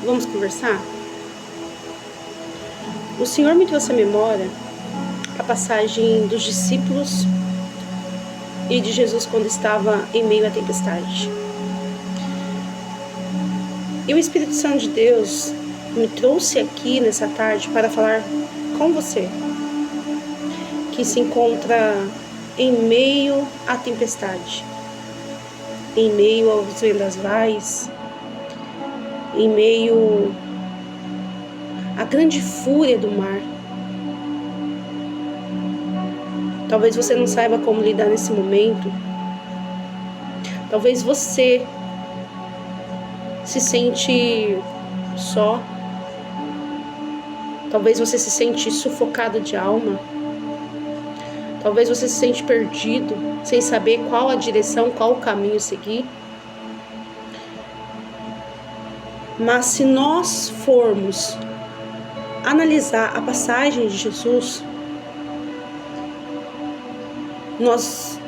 Vamos conversar? O Senhor me trouxe à memória a passagem dos discípulos e de Jesus quando estava em meio à tempestade. E o Espírito Santo de Deus me trouxe aqui nessa tarde para falar com você, que se encontra em meio à tempestade, em meio aos vendavais, em meio à grande fúria do mar. Talvez você não saiba como lidar nesse momento. Talvez você se sente só. Talvez você se sente sufocado de alma. Talvez você se sente perdido, sem saber qual a direção, qual o caminho seguir. Mas se nós formos analisar a passagem de Jesus, nós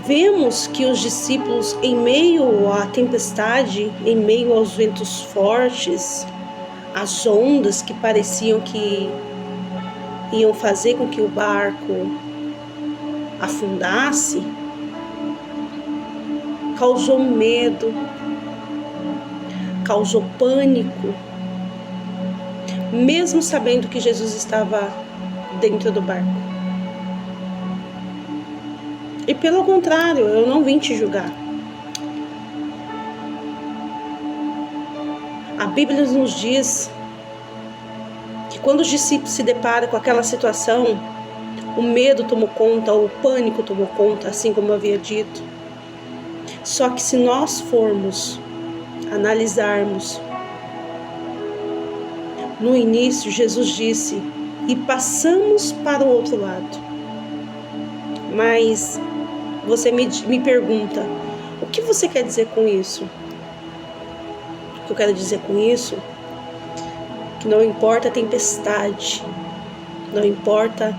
vemos que os discípulos, em meio à tempestade, em meio aos ventos fortes, as ondas que pareciam que iam fazer com que o barco afundasse, causou medo, causou pânico, mesmo sabendo que Jesus estava dentro do barco. E pelo contrário, eu não vim te julgar. A Bíblia nos diz que quando os discípulos se deparam com aquela situação, o medo tomou conta, o pânico tomou conta, assim como eu havia dito. Só que se nós formos analisarmos, no início Jesus disse, e passamos para o outro lado. Mas você me pergunta, o que você quer dizer com isso? O que eu quero dizer com isso? Que não importa a tempestade, não importa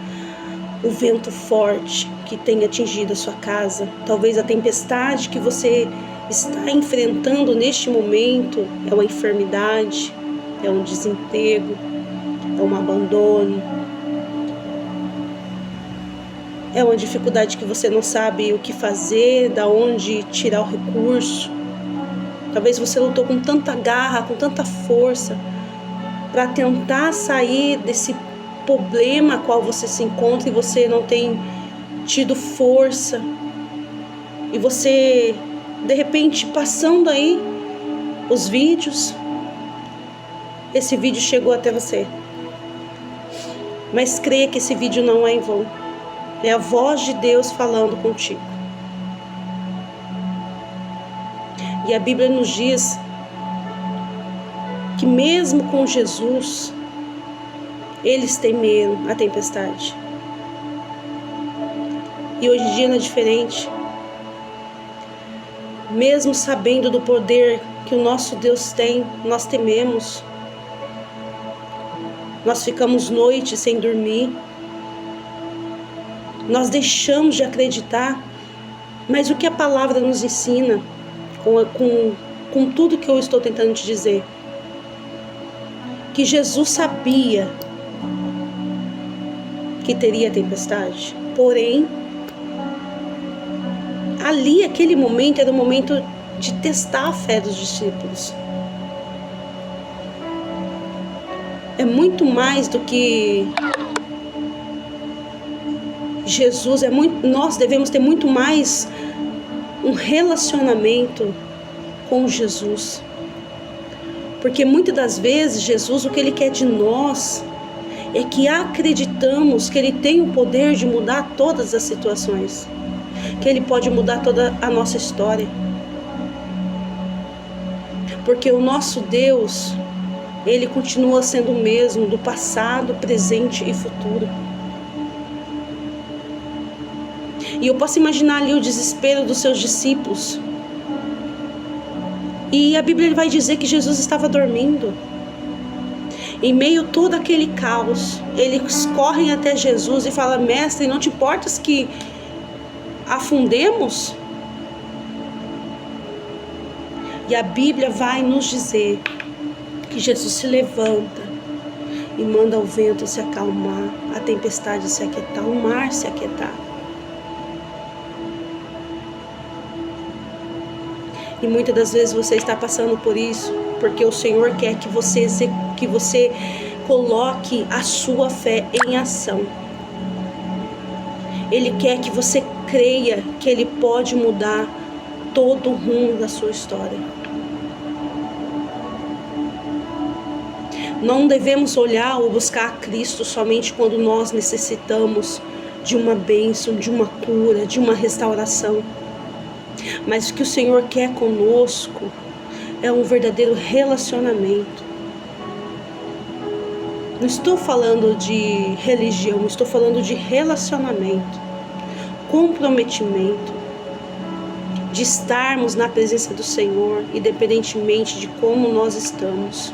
o vento forte que tenha atingido a sua casa, talvez a tempestade que você está enfrentando neste momento é uma enfermidade, é um desemprego, é um abandono, é uma dificuldade que você não sabe o que fazer, da onde tirar o recurso. Talvez você lutou com tanta garra, com tanta força para tentar sair desse problema a qual você se encontra e você não tem tido força. E você, de repente, passando aí os vídeos, esse vídeo chegou até você. Mas creia que esse vídeo não é em vão. É a voz de Deus falando contigo. E a Bíblia nos diz que mesmo com Jesus, eles temeram a tempestade. E hoje em dia não é diferente. Mesmo sabendo do poder que o nosso Deus tem, nós tememos. Nós ficamos noites sem dormir. Nós deixamos de acreditar. Mas o que a palavra nos ensina, com tudo que eu estou tentando te dizer, que Jesus sabia que teria tempestade. Porém, ali, aquele momento, era o momento de testar a fé dos discípulos. É muito mais do que Jesus, nós devemos ter muito mais um relacionamento com Jesus. Porque muitas das vezes, Jesus, o que Ele quer de nós é que acreditamos que Ele tem o poder de mudar todas as situações, que Ele pode mudar toda a nossa história. Porque o nosso Deus, Ele continua sendo o mesmo do passado, presente e futuro. E eu posso imaginar ali o desespero dos seus discípulos. E a Bíblia vai dizer que Jesus estava dormindo. Em meio a todo aquele caos, eles correm até Jesus e falam: mestre, não te importas que afundemos? E a Bíblia vai nos dizer que E Jesus se levanta e manda o vento se acalmar, a tempestade se aquietar, o mar se aquietar. E muitas das vezes você está passando por isso, porque o Senhor quer que você coloque a sua fé em ação. Ele quer que você creia que Ele pode mudar todo o rumo da sua história. Não devemos olhar ou buscar a Cristo somente quando nós necessitamos de uma bênção, de uma cura, de uma restauração. Mas o que o Senhor quer conosco é um verdadeiro relacionamento. Não estou falando de religião, estou falando de relacionamento, comprometimento, de estarmos na presença do Senhor, independentemente de como nós estamos.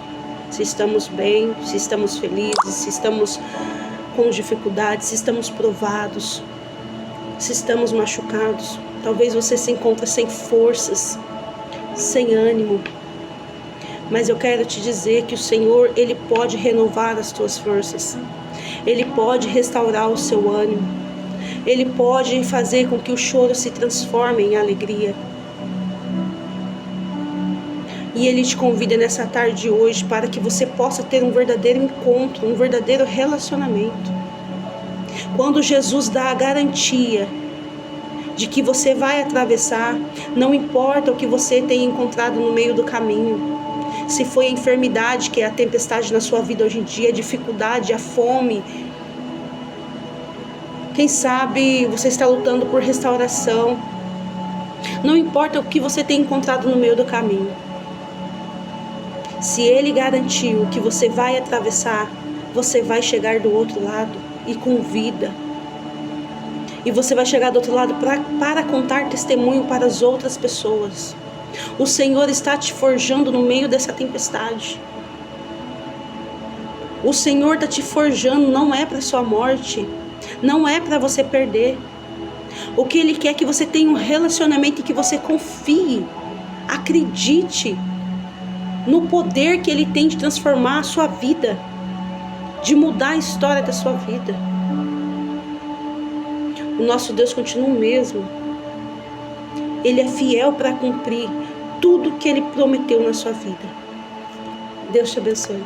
Se estamos bem, se estamos felizes, se estamos com dificuldades, se estamos provados, se estamos machucados. Talvez você se encontre sem forças, sem ânimo. Mas eu quero te dizer que o Senhor, Ele pode renovar as tuas forças. Ele pode restaurar o seu ânimo. Ele pode fazer com que o choro se transforme em alegria. E Ele te convida nessa tarde de hoje para que você possa ter um verdadeiro encontro, um verdadeiro relacionamento. Quando Jesus dá a garantia de que você vai atravessar, não importa o que você tenha encontrado no meio do caminho. Se foi a enfermidade, que é a tempestade na sua vida hoje em dia, a dificuldade, a fome. Quem sabe você está lutando por restauração. Não importa o que você tenha encontrado no meio do caminho. Se Ele garantiu que você vai atravessar, você vai chegar do outro lado e com vida. E você vai chegar do outro lado para contar testemunho para as outras pessoas. O Senhor está te forjando no meio dessa tempestade. O Senhor está te forjando, não é para sua morte, não é para você perder. O que Ele quer é que você tenha um relacionamento e que você confie, acredite no poder que Ele tem de transformar a sua vida, de mudar a história da sua vida. O nosso Deus continua o mesmo. Ele é fiel para cumprir tudo que Ele prometeu na sua vida. Deus te abençoe.